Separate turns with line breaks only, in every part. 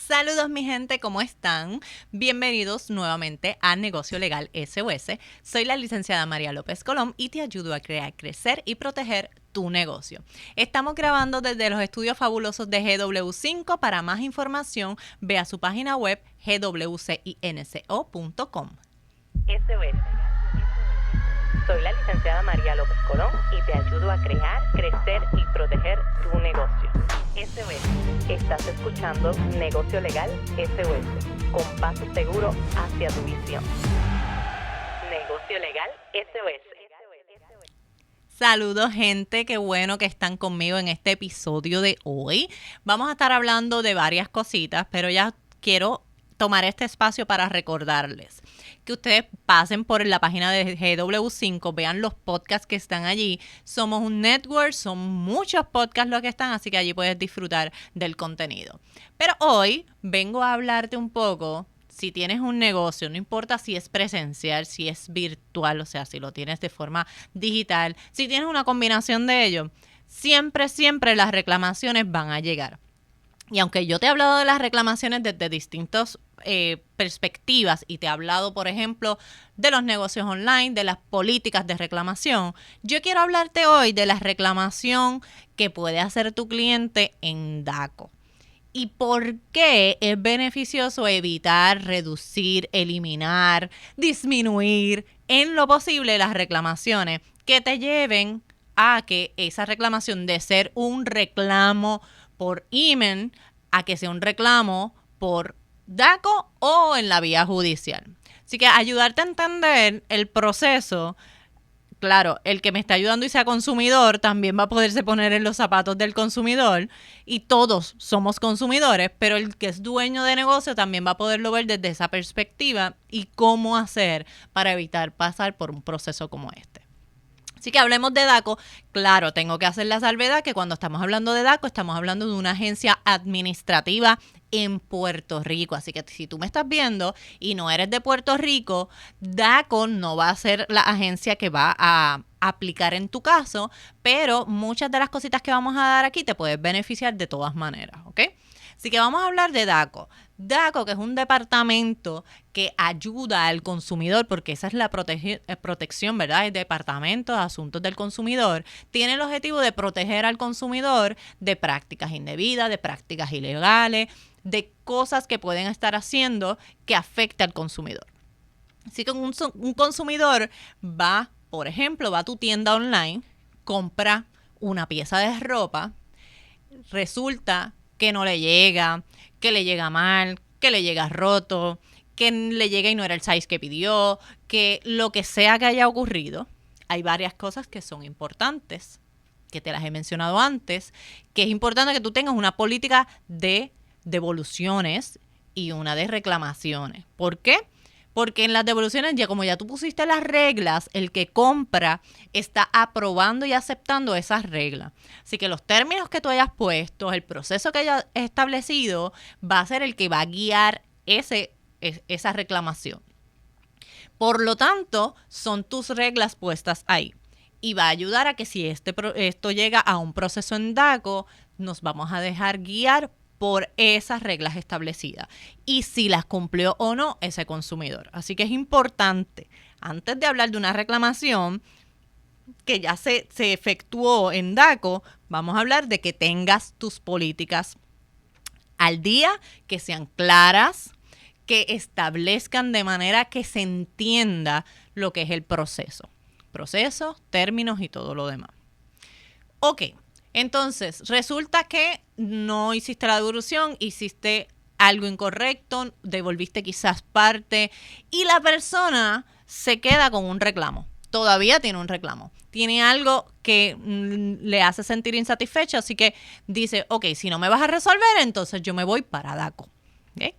Saludos mi gente, ¿cómo están? Bienvenidos nuevamente a Negocio Legal SOS. Soy la licenciada María López Colón y te ayudo a crear, crecer y proteger tu negocio. Estamos grabando desde los estudios fabulosos de GW5. Para más información, ve a su página web gwcinco.com.
SOS. Soy la licenciada María López Colón y te ayudo a crear, crecer y proteger tu negocio. SOS. Estás escuchando Negocio Legal SOS, con paso seguro hacia tu visión. Negocio Legal SOS.
Saludos gente, qué bueno que están conmigo en este episodio de hoy. Vamos a estar hablando de varias cositas, pero ya quiero tomar este espacio para recordarles que ustedes pasen por la página de GW5, vean los podcasts que están allí. Somos un network, son muchos podcasts los que están, así que allí puedes disfrutar del contenido. Pero hoy vengo a hablarte un poco. Si tienes un negocio, no importa si es presencial, si es virtual, o sea, si lo tienes de forma digital, si tienes una combinación de ello, siempre las reclamaciones van a llegar. Y aunque yo te he hablado de las reclamaciones desde distintas perspectivas y te he hablado, por ejemplo, de los negocios online, de las políticas de reclamación, yo quiero hablarte hoy de la reclamación que puede hacer tu cliente en DACO. ¿Y por qué es beneficioso evitar, reducir, eliminar, disminuir en lo posible las reclamaciones que te lleven a que esa reclamación de ser un reclamo por email a que sea un reclamo por DACO o en la vía judicial? Así que ayudarte a entender el proceso. Claro, el que me está ayudando y sea consumidor también va a poderse poner en los zapatos del consumidor y todos somos consumidores, pero el que es dueño de negocio también va a poderlo ver desde esa perspectiva y cómo hacer para evitar pasar por un proceso como este. Así que hablemos de DACO. Claro, tengo que hacer la salvedad que cuando estamos hablando de DACO estamos hablando de una agencia administrativa en Puerto Rico. Así que si tú me estás viendo y no eres de Puerto Rico, DACO no va a ser la agencia que va a aplicar en tu caso, pero muchas de las cositas que vamos a dar aquí te puedes beneficiar de todas maneras, ¿ok? Así que vamos a hablar de DACO. DACO, que es un departamento que ayuda al consumidor, porque esa es la protección, ¿verdad? El Departamento de Asuntos del Consumidor tiene el objetivo de proteger al consumidor de prácticas indebidas, de prácticas ilegales, de cosas que pueden estar haciendo que afecte al consumidor. Así que un consumidor va, por ejemplo, va a tu tienda online, compra una pieza de ropa, resulta que no le llega, que le llega mal, que le llega roto, que le llega y no era el size que pidió, que lo que sea que haya ocurrido, hay varias cosas que son importantes, que te las he mencionado antes, que es importante que tú tengas una política de devoluciones y una de reclamaciones. ¿Por qué? Porque en las devoluciones, ya como ya tú pusiste las reglas, el que compra está aprobando y aceptando esas reglas. Así que los términos que tú hayas puesto, el proceso que hayas establecido, va a ser el que va a guiar esa reclamación. Por lo tanto, son tus reglas puestas ahí. Y va a ayudar a que si esto llega a un proceso en DACO, nos vamos a dejar guiar por esas reglas establecidas y si las cumplió o no ese consumidor. Así que es importante, antes de hablar de una reclamación que ya se efectuó en DACO, vamos a hablar de que tengas tus políticas al día, que sean claras, que establezcan de manera que se entienda lo que es el proceso. Proceso, términos y todo lo demás. Ok. Entonces, resulta que no hiciste la devolución, hiciste algo incorrecto, devolviste quizás parte y la persona se queda con un reclamo. Todavía tiene un reclamo. Tiene algo que le hace sentir insatisfecho, así que dice, ok, si no me vas a resolver, entonces yo me voy para DACO. ¿Okay?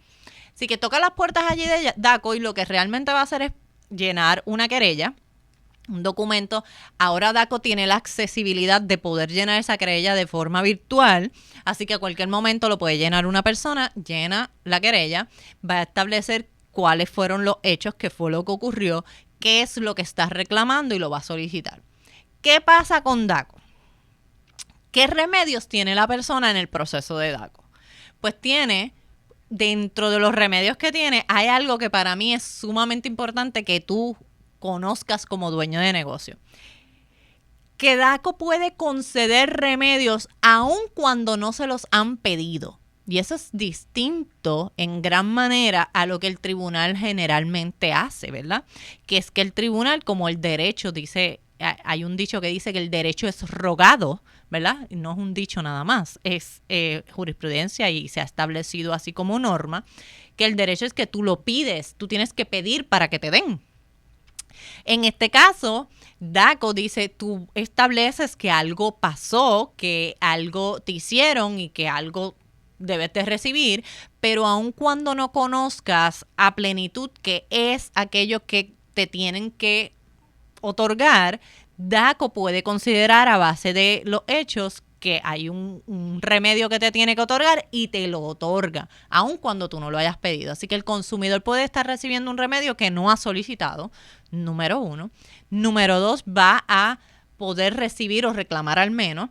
Así que toca las puertas allí de DACO y lo que realmente va a hacer es llenar una querella, un documento. Ahora DACO tiene la accesibilidad de poder llenar esa querella de forma virtual, así que a cualquier momento lo puede llenar una persona, llena la querella, va a establecer cuáles fueron los hechos, qué fue lo que ocurrió, qué es lo que estás reclamando y lo va a solicitar. ¿Qué pasa con DACO? ¿Qué remedios tiene la persona en el proceso de DACO? Pues tiene dentro de los remedios que tiene, hay algo que para mí es sumamente importante que tú conozcas como dueño de negocio. Que DACO puede conceder remedios aun cuando no se los han pedido. Y eso es distinto en gran manera a lo que el tribunal generalmente hace, ¿verdad? Que es que el tribunal, como el derecho dice, hay un dicho que dice que el derecho es rogado, ¿verdad? No es un dicho nada más, es jurisprudencia y se ha establecido así como norma, que el derecho es que tú lo pides, tú tienes que pedir para que te den. En este caso, DACO dice, tú estableces que algo pasó, que algo te hicieron y que algo debes de recibir, pero aun cuando no conozcas a plenitud qué es aquello que te tienen que otorgar, DACO puede considerar a base de los hechos que hay un remedio que te tiene que otorgar y te lo otorga, aun cuando tú no lo hayas pedido. Así que el consumidor puede estar recibiendo un remedio que no ha solicitado, número 1. Número 2, va a poder recibir o reclamar al menos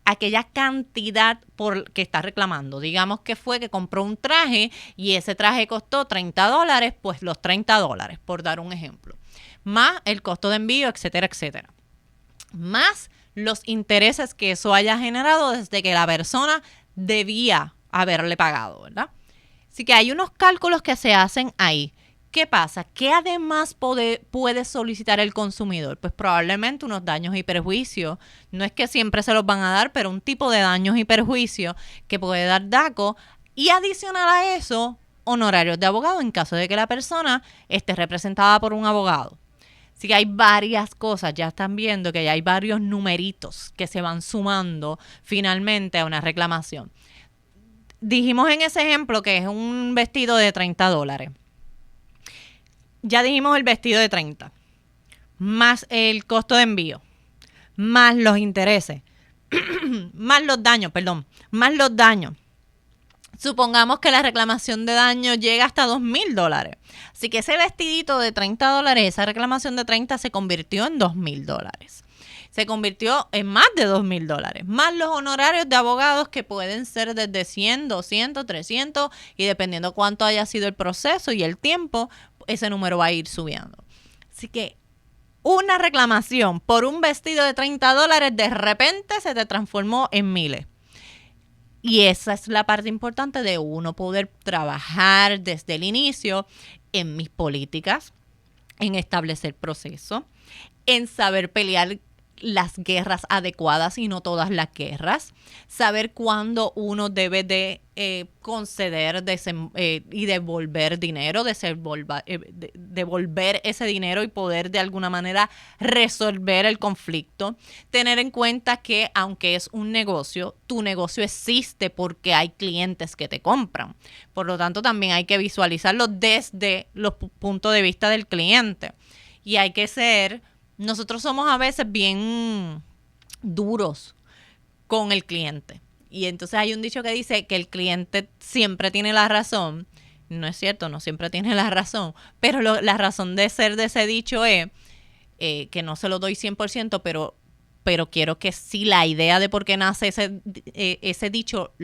aquella cantidad por que está reclamando. Digamos que fue que compró un traje y ese traje costó $30, pues los $30, por dar un ejemplo. Más el costo de envío, etcétera, etcétera. Más los intereses que eso haya generado desde que la persona debía haberle pagado, ¿verdad? Así que hay unos cálculos que se hacen ahí. ¿Qué pasa? ¿Qué además puede solicitar el consumidor? Pues probablemente unos daños y perjuicios. No es que siempre se los van a dar, pero un tipo de daños y perjuicios que puede dar DACO. Y adicional a eso, honorarios de abogado en caso de que la persona esté representada por un abogado. Así que hay varias cosas, ya están viendo que ya hay varios numeritos que se van sumando finalmente a una reclamación. Dijimos en ese ejemplo que es un vestido de $30. Ya dijimos el vestido de 30, más el costo de envío, más los intereses, más los daños. Supongamos que la reclamación de daño llega hasta $2,000. Así que ese vestidito de $30, esa reclamación de 30 se convirtió en $2,000. Se convirtió en más de $2,000. Más los honorarios de abogados que pueden ser desde 100, 200, 300 y dependiendo cuánto haya sido el proceso y el tiempo, ese número va a ir subiendo. Así que una reclamación por un vestido de $30 de repente se te transformó en miles. Y esa es la parte importante de uno poder trabajar desde el inicio en mis políticas, en establecer procesos, en saber pelear las guerras adecuadas y no todas las guerras, saber cuándo uno debe de conceder y devolver dinero, devolver ese dinero y poder de alguna manera resolver el conflicto. Tener en cuenta que aunque es un negocio, tu negocio existe porque hay clientes que te compran. Por lo tanto, también hay que visualizarlo desde los puntos de vista del cliente. Y hay que nosotros somos a veces bien duros con el cliente. Y entonces hay un dicho que dice que el cliente siempre tiene la razón. No es cierto, no siempre tiene la razón. Pero la razón de ser de ese dicho es que no se lo doy 100%, pero quiero que sí la idea de por qué nace ese dicho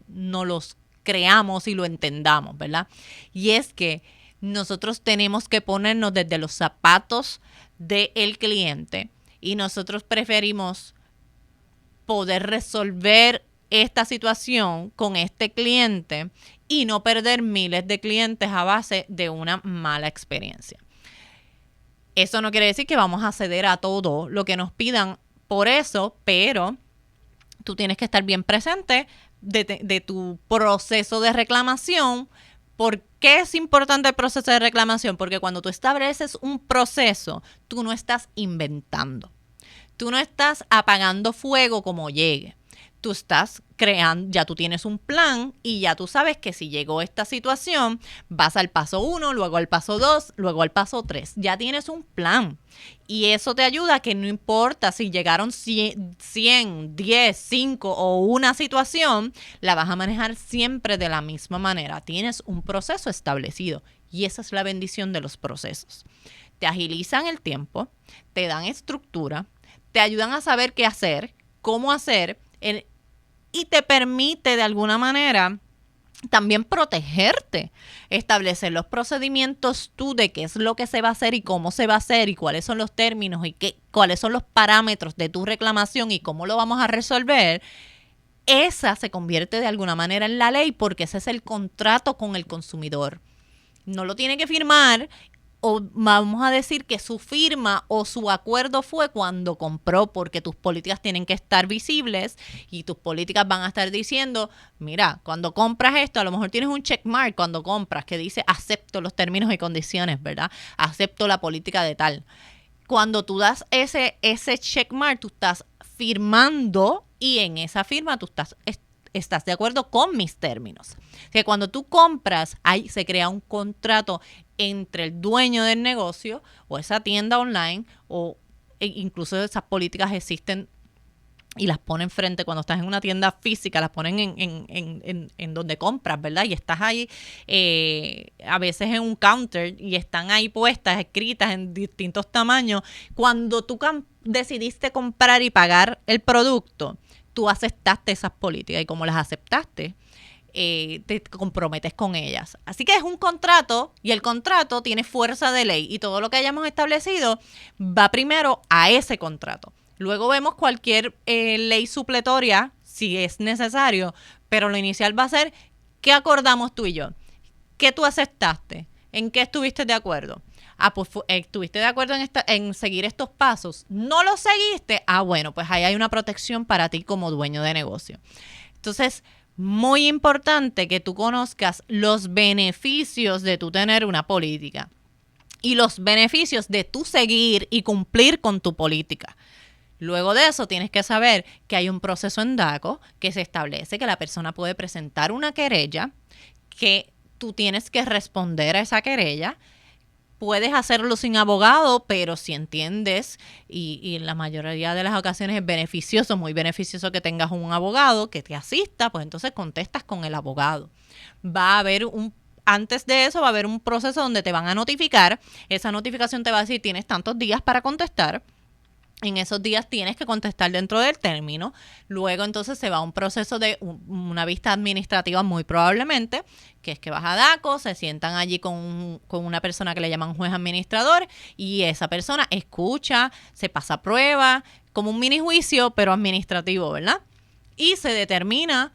no los creamos y lo entendamos, ¿verdad? Y es que nosotros tenemos que ponernos desde los zapatos del cliente y nosotros preferimos poder resolver esta situación con este cliente y no perder miles de clientes a base de una mala experiencia. Eso no quiere decir que vamos a ceder a todo lo que nos pidan por eso, pero tú tienes que estar bien presente de tu proceso de reclamación. ¿Por qué es importante el proceso de reclamación? Porque cuando tú estableces un proceso, tú no estás inventando. Tú no estás apagando fuego como llegue. Tú estás creando, ya tú tienes un plan y ya tú sabes que si llegó esta situación, vas al paso 1, luego al paso 2, luego al paso 3. Ya tienes un plan. Y eso te ayuda a que no importa si llegaron 100, 10, 5 o una situación, la vas a manejar siempre de la misma manera. Tienes un proceso establecido y esa es la bendición de los procesos. Te agilizan el tiempo, te dan estructura, te ayudan a saber qué hacer, cómo hacer y te permite de alguna manera también protegerte, establecer los procedimientos tú de qué es lo que se va a hacer y cómo se va a hacer y cuáles son los términos y cuáles son los parámetros de tu reclamación y cómo lo vamos a resolver. Esa se convierte de alguna manera en la ley porque ese es el contrato con el consumidor. No lo tiene que firmar, o vamos a decir que su firma o su acuerdo fue cuando compró, porque tus políticas tienen que estar visibles y tus políticas van a estar diciendo, mira, cuando compras esto, a lo mejor tienes un checkmark cuando compras que dice acepto los términos y condiciones, ¿verdad? Acepto la política de tal. Cuando tú das ese checkmark, tú estás firmando y en esa firma tú estás de acuerdo con mis términos. O sea, cuando tú compras, ahí se crea un contrato entre el dueño del negocio o esa tienda online, o incluso esas políticas existen y las ponen frente cuando estás en una tienda física, las ponen en donde compras, ¿verdad? Y estás ahí a veces en un counter y están ahí puestas, escritas en distintos tamaños. Cuando tú decidiste comprar y pagar el producto, tú aceptaste esas políticas y como las aceptaste, te comprometes con ellas. Así que es un contrato y el contrato tiene fuerza de ley y todo lo que hayamos establecido va primero a ese contrato. Luego vemos cualquier ley supletoria si es necesario, pero lo inicial va a ser ¿qué acordamos tú y yo? ¿Qué tú aceptaste? ¿En qué estuviste de acuerdo? Pues estuviste de acuerdo en seguir estos pasos. ¿No lo seguiste? Bueno, pues ahí hay una protección para ti como dueño de negocio. Entonces, muy importante que tú conozcas los beneficios de tú tener una política y los beneficios de tú seguir y cumplir con tu política. Luego de eso tienes que saber que hay un proceso en DACO que se establece que la persona puede presentar una querella, que tú tienes que responder a esa querella. Puedes hacerlo sin abogado, pero si entiendes, y en la mayoría de las ocasiones es beneficioso, muy beneficioso que tengas un abogado que te asista, pues entonces contestas con el abogado. Antes de eso va a haber un proceso donde te van a notificar. Esa notificación te va a decir, tienes tantos días para contestar. En esos días tienes que contestar dentro del término. Luego entonces se va a un proceso de una vista administrativa muy probablemente, que es que vas a DACO, se sientan allí con una persona que le llaman juez administrador y esa persona escucha, se pasa prueba, como un mini juicio pero administrativo, ¿verdad? Y se determina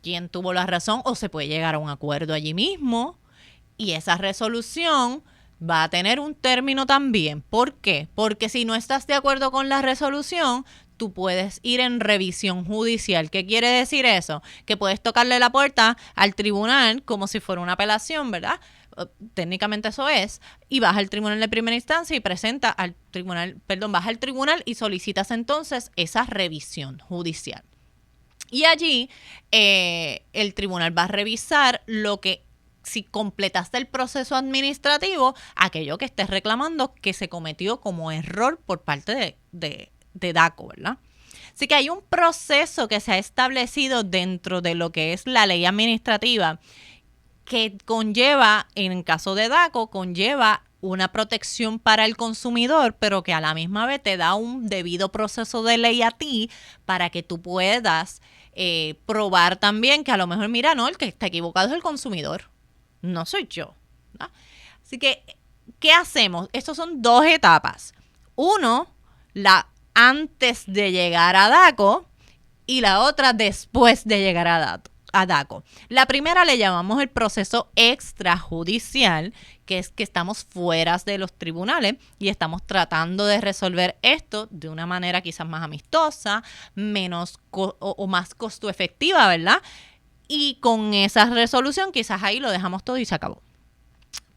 quién tuvo la razón o se puede llegar a un acuerdo allí mismo y esa resolución va a tener un término también. ¿Por qué? Porque si no estás de acuerdo con la resolución, tú puedes ir en revisión judicial. ¿Qué quiere decir eso? Que puedes tocarle la puerta al tribunal como si fuera una apelación, ¿verdad? Técnicamente eso es. Y vas al tribunal de primera instancia y vas al tribunal y solicitas entonces esa revisión judicial. Y allí el tribunal va a revisar si completaste el proceso administrativo, aquello que estés reclamando que se cometió como error por parte de DACO, ¿verdad? Así que hay un proceso que se ha establecido dentro de lo que es la ley administrativa que conlleva, en el caso de DACO, conlleva una protección para el consumidor, pero que a la misma vez te da un debido proceso de ley a ti para que tú puedas probar también que a lo mejor, mira, no, el que está equivocado es el consumidor. No soy yo, ¿no? Así que, ¿qué hacemos? Estas son dos etapas. Uno, la antes de llegar a DACO y la otra después de llegar a DACO. La primera le llamamos el proceso extrajudicial, que es que estamos fuera de los tribunales y estamos tratando de resolver esto de una manera quizás más amistosa, menos o más costo efectiva, ¿verdad? Y con esa resolución quizás ahí lo dejamos todo y se acabó.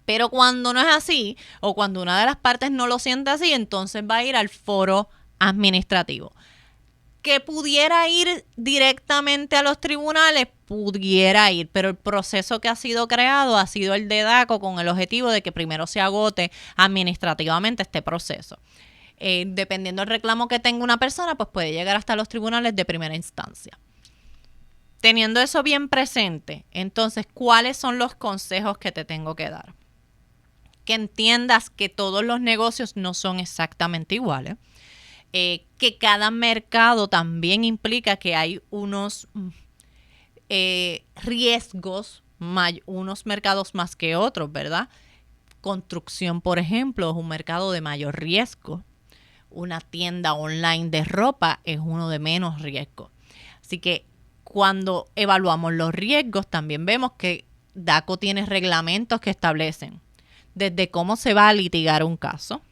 Pero cuando no es así, o cuando una de las partes no lo siente así, entonces va a ir al foro administrativo. Que pudiera ir directamente a los tribunales, pudiera ir, pero el proceso que ha sido creado ha sido el de DACO con el objetivo de que primero se agote administrativamente este proceso. Dependiendo del reclamo que tenga una persona, pues puede llegar hasta los tribunales de primera instancia. Teniendo eso bien presente, entonces, ¿cuáles son los consejos que te tengo que dar? Que entiendas que todos los negocios no son exactamente iguales, que cada mercado también implica que hay unos riesgos, unos mercados más que otros, ¿verdad? Construcción, por ejemplo, es un mercado de mayor riesgo. Una tienda online de ropa es uno de menos riesgo. Así que cuando evaluamos los riesgos, también vemos que DACO tiene reglamentos que establecen desde cómo se va a litigar un caso,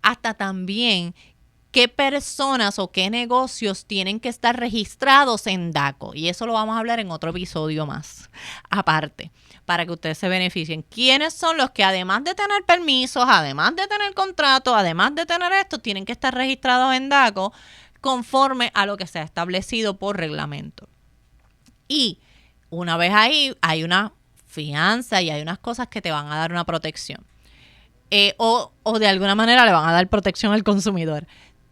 hasta también qué personas o qué negocios tienen que estar registrados en DACO. Y eso lo vamos a hablar en otro episodio más, aparte, para que ustedes se beneficien. ¿Quiénes son los que, además de tener permisos, además de tener contratos, además de tener esto, tienen que estar registrados en DACO conforme a lo que se ha establecido por reglamento? Y una vez ahí, hay una fianza y hay unas cosas que te van a dar una protección. O de alguna manera le van a dar protección al consumidor.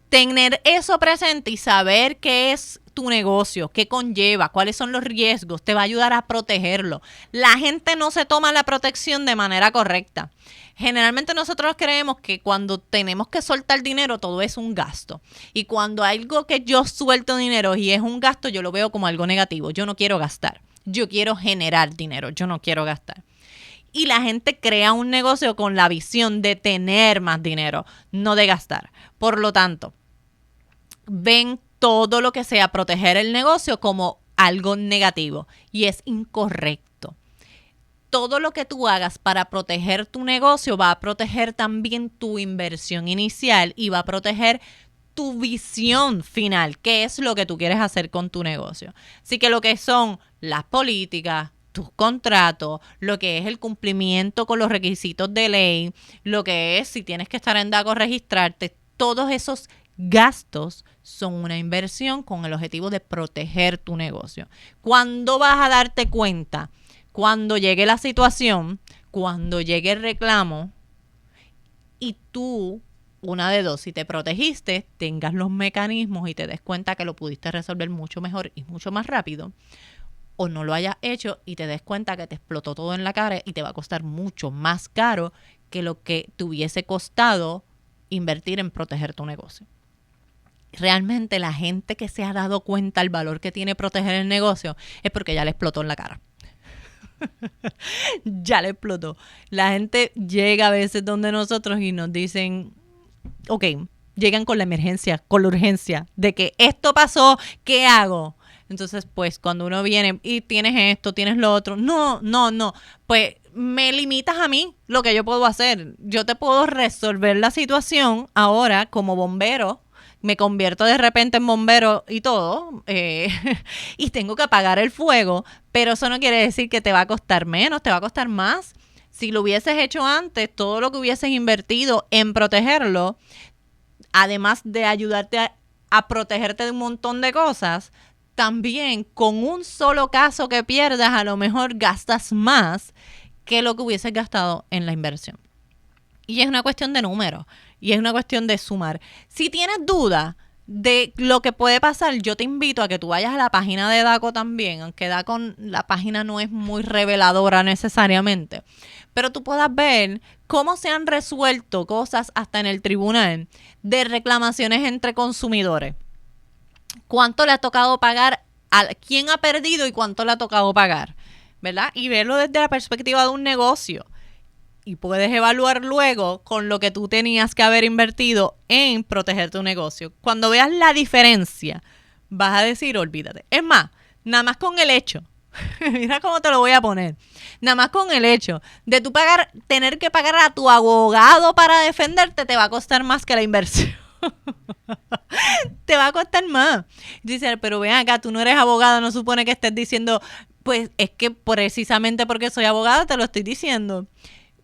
Tener eso presente y saber qué es tu negocio, qué conlleva, cuáles son los riesgos, te va a ayudar a protegerlo. La gente no se toma la protección de manera correcta. Generalmente nosotros creemos que cuando tenemos que soltar dinero todo es un gasto. Y cuando hay algo que yo suelto dinero y es un gasto, yo lo veo como algo negativo. Yo no quiero gastar. Yo quiero generar dinero. Yo no quiero gastar. Y la gente crea un negocio con la visión de tener más dinero, no de gastar. Por lo tanto, ven todo lo que sea proteger el negocio como algo negativo y es incorrecto. Todo lo que tú hagas para proteger tu negocio va a proteger también tu inversión inicial y va a proteger tu visión final, qué es lo que tú quieres hacer con tu negocio. Así que lo que son las políticas, tus contratos, lo que es el cumplimiento con los requisitos de ley, lo que es si tienes que estar en DACO, registrarte, todos esos gastos son una inversión con el objetivo de proteger tu negocio. ¿Cuándo vas a darte cuenta? Cuando llegue la situación, cuando llegue el reclamo y tú, una de dos, si te protegiste, tengas los mecanismos y te des cuenta que lo pudiste resolver mucho mejor y mucho más rápido, o no lo hayas hecho y te des cuenta que te explotó todo en la cara y te va a costar mucho más caro que lo que te hubiese costado invertir en proteger tu negocio. Realmente la gente que se ha dado cuenta del valor que tiene proteger el negocio es porque ya le explotó en la cara. Ya le explotó. La gente llega a veces donde nosotros y nos dicen, ok, llegan con la emergencia, con la urgencia de que esto pasó, ¿qué hago? Entonces, pues, cuando uno viene y tienes esto, tienes lo otro, no, pues me limitas a mí lo que yo puedo hacer. Yo te puedo resolver la situación ahora como bombero. Me convierto de repente en bombero y todo, y tengo que apagar el fuego, pero eso no quiere decir que te va a costar menos, te va a costar más. Si lo hubieses hecho antes, todo lo que hubieses invertido en protegerlo, además de ayudarte a protegerte de un montón de cosas, también con un solo caso que pierdas, a lo mejor gastas más que lo que hubieses gastado en la inversión. Y es una cuestión de números. Y es una cuestión de sumar. Si tienes duda de lo que puede pasar, yo te invito a que tú vayas a la página de DACO también, aunque DACO, la página no es muy reveladora necesariamente, pero tú puedas ver cómo se han resuelto cosas hasta en el tribunal de reclamaciones entre consumidores. ¿Cuánto le ha tocado pagar? ¿A quién ha perdido y cuánto le ha tocado pagar? ¿Verdad? Y verlo desde la perspectiva de un negocio. Y puedes evaluar luego con lo que tú tenías que haber invertido en proteger tu negocio. Cuando veas la diferencia, vas a decir, olvídate. Es más, nada más con el hecho, mira cómo te lo voy a poner, nada más con el hecho de tú tener que pagar a tu abogado para defenderte, te va a costar más que la inversión. Te va a costar más. Dice, pero ven acá, tú no eres abogado, no supone que estés diciendo, pues es que precisamente porque soy abogada te lo estoy diciendo.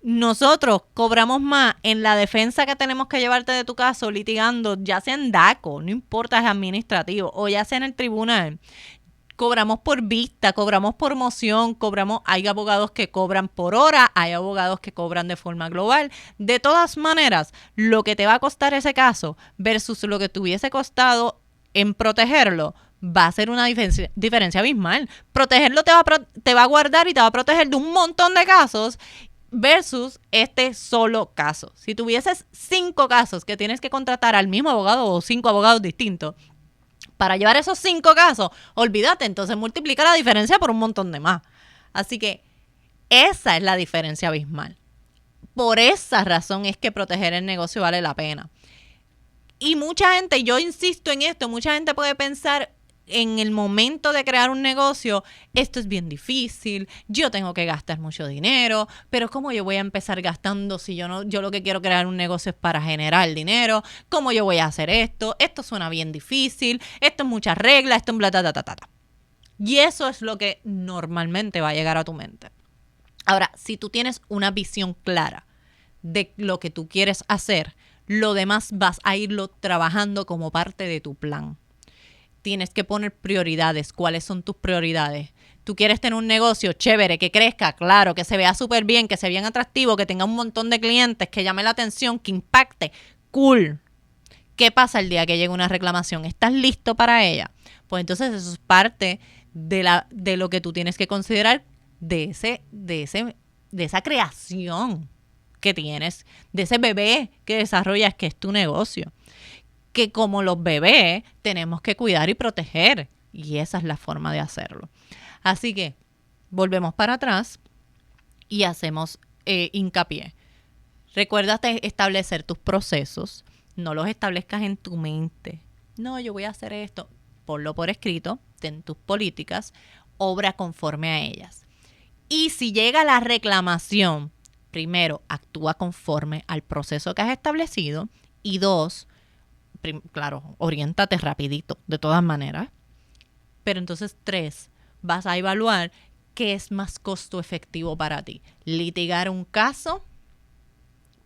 Nosotros cobramos más en la defensa que tenemos que llevarte de tu caso litigando, ya sea en DACO, no importa, es administrativo, o ya sea en el tribunal. Cobramos por vista, cobramos por moción, hay abogados que cobran por hora, hay abogados que cobran de forma global. De todas maneras, lo que te va a costar ese caso versus lo que te hubiese costado en protegerlo, va a ser una diferencia abismal. Protegerlo te va a guardar y te va a proteger de un montón de casos versus este solo caso. Si tuvieses 5 casos que tienes que contratar al mismo abogado o 5 abogados distintos para llevar esos 5 casos, olvídate, entonces multiplica la diferencia por un montón de más. Así que esa es la diferencia abismal. Por esa razón es que proteger el negocio vale la pena. Y mucha gente, yo insisto en esto, mucha gente puede pensar en el momento de crear un negocio, esto es bien difícil, yo tengo que gastar mucho dinero, pero ¿cómo yo voy a empezar gastando si yo lo que quiero crear un negocio es para generar dinero? ¿Cómo yo voy a hacer esto? Esto suena bien difícil, esto es muchas reglas, esto es bla, ta, ta, ta, ta. Y eso es lo que normalmente va a llegar a tu mente. Ahora, si tú tienes una visión clara de lo que tú quieres hacer, lo demás vas a irlo trabajando como parte de tu plan. Tienes que poner prioridades. ¿Cuáles son tus prioridades? Tú quieres tener un negocio chévere, que crezca, claro, que se vea súper bien, que sea bien atractivo, que tenga un montón de clientes, que llame la atención, que impacte. Cool. ¿Qué pasa el día que llegue una reclamación? ¿Estás listo para ella? Pues entonces eso es parte de lo que tú tienes que considerar de esa creación que tienes, de ese bebé que desarrollas, que es tu negocio. Que como los bebés tenemos que cuidar y proteger. Y esa es la forma de hacerlo. Así que volvemos para atrás y hacemos hincapié. Recuerda establecer tus procesos. No los establezcas en tu mente. No, yo voy a hacer esto. Ponlo por escrito, ten tus políticas, obra conforme a ellas. Y si llega la reclamación, primero, actúa conforme al proceso que has establecido. Y 2, claro, oriéntate rapidito, de todas maneras. Pero entonces 3, vas a evaluar qué es más costo efectivo para ti. Litigar un caso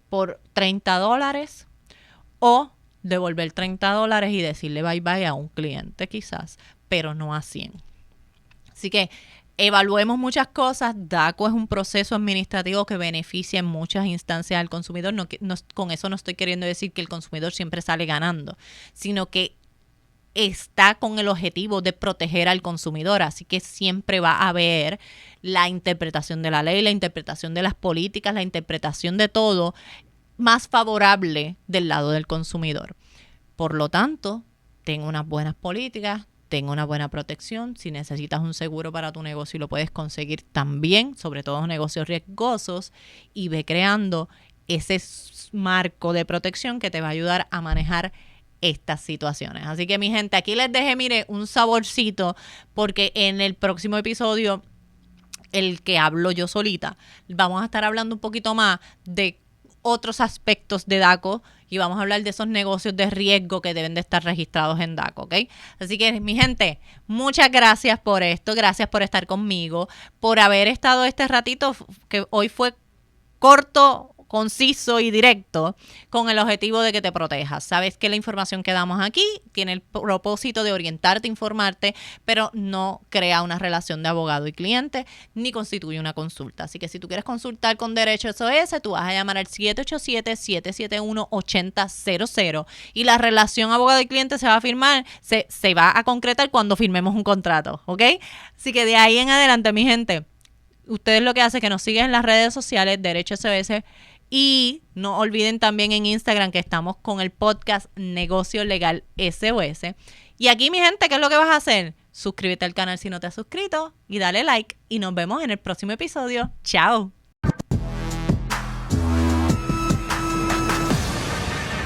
por $30 o devolver $30 y decirle bye bye a un cliente quizás, pero no a 100. Así que evaluemos muchas cosas. DACO es un proceso administrativo que beneficia en muchas instancias al consumidor. Con eso no estoy queriendo decir que el consumidor siempre sale ganando, sino que está con el objetivo de proteger al consumidor. Así que siempre va a haber la interpretación de la ley, la interpretación de las políticas, la interpretación de todo más favorable del lado del consumidor. Por lo tanto, ten unas buenas políticas, ten una buena protección. Si necesitas un seguro para tu negocio, lo puedes conseguir también, sobre todo en negocios riesgosos, y ve creando ese marco de protección que te va a ayudar a manejar estas situaciones. Así que mi gente, aquí les dejé, mire, un saborcito, porque en el próximo episodio, el que hablo yo solita, vamos a estar hablando un poquito más de otros aspectos de DACO y vamos a hablar de esos negocios de riesgo que deben de estar registrados en DACO, ¿ok? Así que, mi gente, muchas gracias por esto, gracias por estar conmigo, por haber estado este ratito, que hoy fue corto, conciso y directo, con el objetivo de que te protejas. Sabes que la información que damos aquí tiene el propósito de orientarte, informarte, pero no crea una relación de abogado y cliente, ni constituye una consulta. Así que si tú quieres consultar con Derecho SOS, tú vas a llamar al 787-771-8000 y la relación abogado y cliente se va a firmar, se va a concretar cuando firmemos un contrato, ¿ok? Así que de ahí en adelante, mi gente, ustedes lo que hacen es que nos siguen en las redes sociales, Derecho SOS, y no olviden también en Instagram que estamos con el podcast Negocio Legal SOS. Y aquí, mi gente, ¿qué es lo que vas a hacer? Suscríbete al canal si no te has suscrito y dale like. Y nos vemos en el próximo episodio. ¡Chao!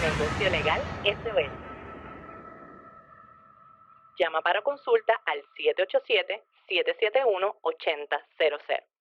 Negocio Legal SOS. Llama para consulta al 787-771-8000.